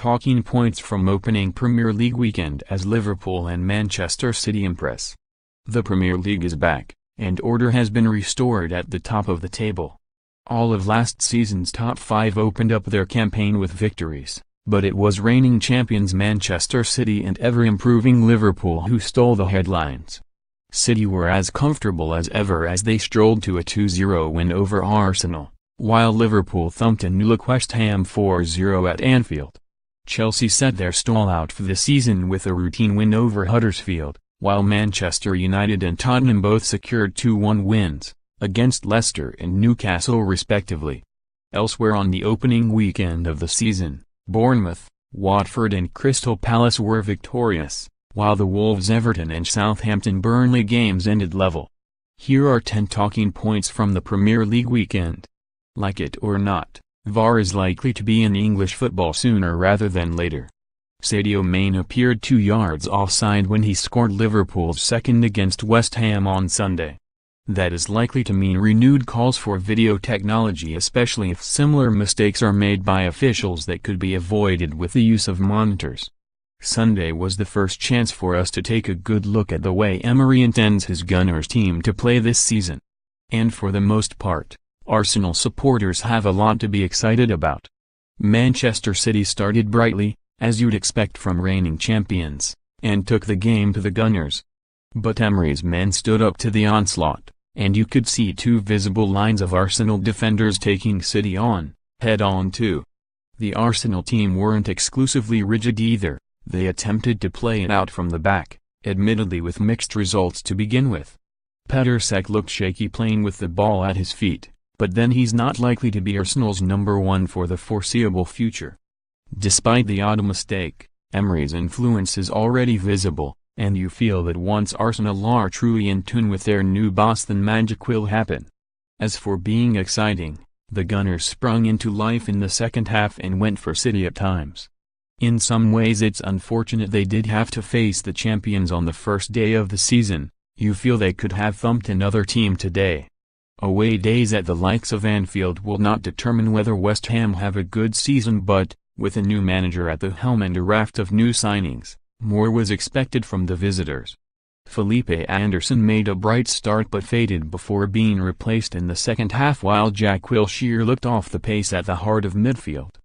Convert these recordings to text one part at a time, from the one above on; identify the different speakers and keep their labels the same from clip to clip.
Speaker 1: talking points from opening Premier League weekend as Liverpool and Manchester City impress. The Premier League is back, and order has been restored at the top of the table. All of last season's top 5 opened up their campaign with victories, but it was reigning champions Manchester City and ever-improving Liverpool who stole the headlines. City were as comfortable as ever as they strolled to a 2-0 win over Arsenal, while Liverpool thumped a new-look West Ham 4-0 at Anfield. Chelsea set their stall out for the season with a routine win over Huddersfield, while Manchester United and Tottenham both secured 2-1 wins, against Leicester and Newcastle respectively. Elsewhere on the opening weekend of the season, Bournemouth, Watford and Crystal Palace were victorious, while the Wolves Everton and Southampton Burnley games ended level. Here are 10 talking points from the Premier League weekend. Like it or not, VAR is likely to be in English football sooner rather than later. Sadio Mane appeared 2 yards offside when he scored Liverpool's second against West Ham on Sunday. That is likely to mean renewed calls for video technology, especially if similar mistakes are made by officials that could be avoided with the use of monitors. Sunday was the first chance for us to take a good look at the way Emery intends his Gunners team to play this season. And for the most part, Arsenal supporters have a lot to be excited about. Manchester City started brightly, as you'd expect from reigning champions, and took the game to the Gunners. But Emery's men stood up to the onslaught, and you could see 2 visible lines of Arsenal defenders taking City on, head-on too. The Arsenal team weren't exclusively rigid either. They attempted to play it out from the back, admittedly with mixed results to begin with. Petr Cech looked shaky playing with the ball at his feet, but then he's not likely to be Arsenal's number 1 for the foreseeable future. Despite the odd mistake, Emery's influence is already visible, and you feel that once Arsenal are truly in tune with their new boss then magic will happen. As for being exciting, the Gunners sprung into life in the second half and went for City at times. In some ways it's unfortunate they did have to face the champions on the first day of the season. You feel they could have thumped another team today. Away days at the likes of Anfield will not determine whether West Ham have a good season, but, with a new manager at the helm and a raft of new signings, more was expected from the visitors. Felipe Anderson made a bright start but faded before being replaced in the second half, while Jack Wilshere looked off the pace at the heart of midfield.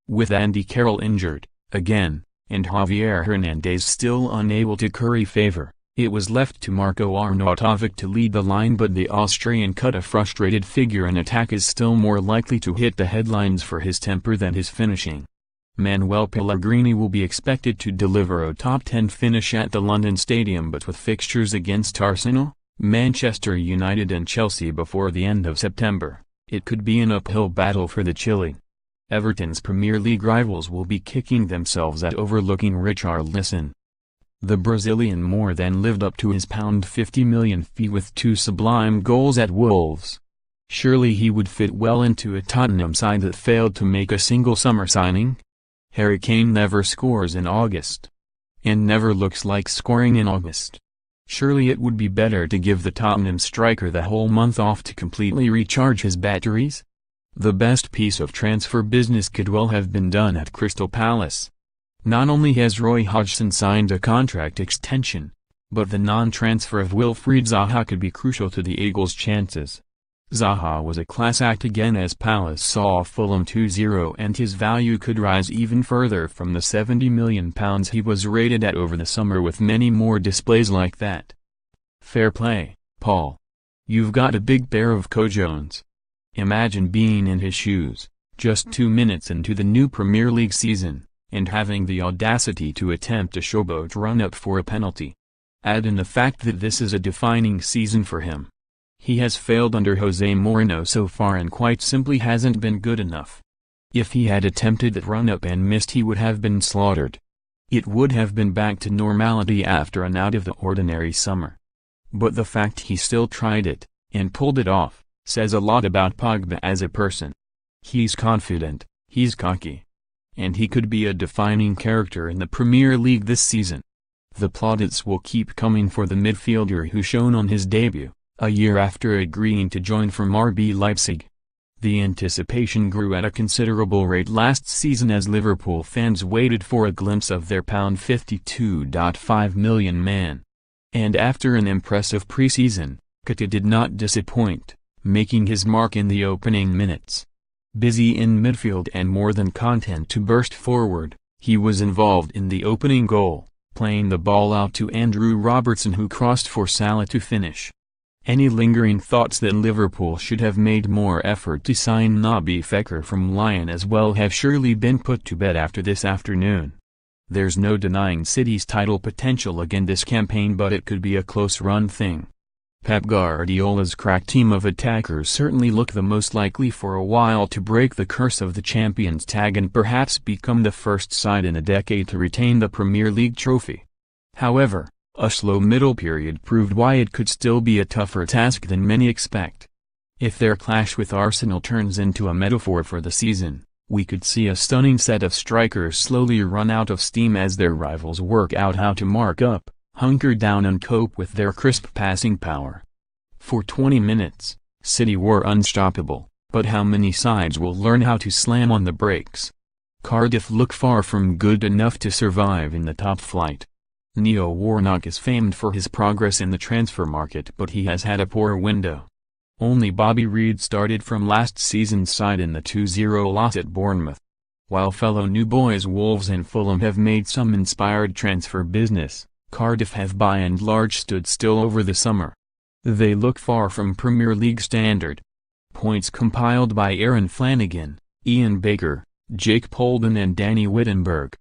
Speaker 1: With Andy Carroll injured, again, and Javier Hernandez still unable to curry favor, it was left to Marko Arnautovic to lead the line, but the Austrian cut a frustrated figure in attack is still more likely to hit the headlines for his temper than his finishing. Manuel Pellegrini will be expected to deliver a top 10 finish at the London Stadium, but with fixtures against Arsenal, Manchester United and Chelsea before the end of September, it could be an uphill battle for the Chile. Everton's Premier League rivals will be kicking themselves at overlooking Richarlison. The Brazilian more than lived up to his £50 million fee with 2 sublime goals at Wolves. Surely he would fit well into a Tottenham side that failed to make a single summer signing? Harry Kane never scores in August. And never looks like scoring in August. Surely it would be better to give the Tottenham striker the whole month off to completely recharge his batteries? The best piece of transfer business could well have been done at Crystal Palace. Not only has Roy Hodgson signed a contract extension, but the non-transfer of Wilfried Zaha could be crucial to the Eagles' chances. Zaha was a class act again as Palace saw Fulham 2-0, and his value could rise even further from the £70 million he was rated at over the summer, with many more displays like that. Fair play, Paul. You've got a big pair of cojones. Imagine being in his shoes, just 2 minutes into the new Premier League season, and having the audacity to attempt a showboat run-up for a penalty. Add in the fact that this is a defining season for him. He has failed under Jose Mourinho so far and quite simply hasn't been good enough. If he had attempted that run-up and missed, he would have been slaughtered. It would have been back to normality after an out-of-the-ordinary summer. But the fact he still tried it, and pulled it off, says a lot about Pogba as a person. He's confident, he's cocky. And he could be a defining character in the Premier League this season. The plaudits will keep coming for the midfielder who shone on his debut, a year after agreeing to join from RB Leipzig. The anticipation grew at a considerable rate last season as Liverpool fans waited for a glimpse of their £52.5 million man. And after an impressive pre-season, Keita did not disappoint, making his mark in the opening minutes. Busy in midfield and more than content to burst forward, he was involved in the opening goal, playing the ball out to Andrew Robertson, who crossed for Salah to finish. Any lingering thoughts that Liverpool should have made more effort to sign Naby Fekir from Lyon as well have surely been put to bed after this afternoon. There's no denying City's title potential again this campaign, but it could be a close-run thing. Pep Guardiola's crack team of attackers certainly look the most likely for a while to break the curse of the Champions tag and perhaps become the first side in a decade to retain the Premier League trophy. However, a slow middle period proved why it could still be a tougher task than many expect. If their clash with Arsenal turns into a metaphor for the season, we could see a stunning set of strikers slowly run out of steam as their rivals work out how to mark up, hunker down and cope with their crisp passing power. For 20 minutes, City were unstoppable, but how many sides will learn how to slam on the brakes? Cardiff look far from good enough to survive in the top flight. Neo Warnock is famed for his progress in the transfer market, but he has had a poor window. Only Bobby Reid started from last season's side in the 2-0 loss at Bournemouth. While fellow New Boys Wolves and Fulham have made some inspired transfer business, Cardiff have by and large stood still over the summer. They look far from Premier League standard. Points compiled by Aaron Flanagan, Ian Baker, Jake Polden and Danny Wittenberg.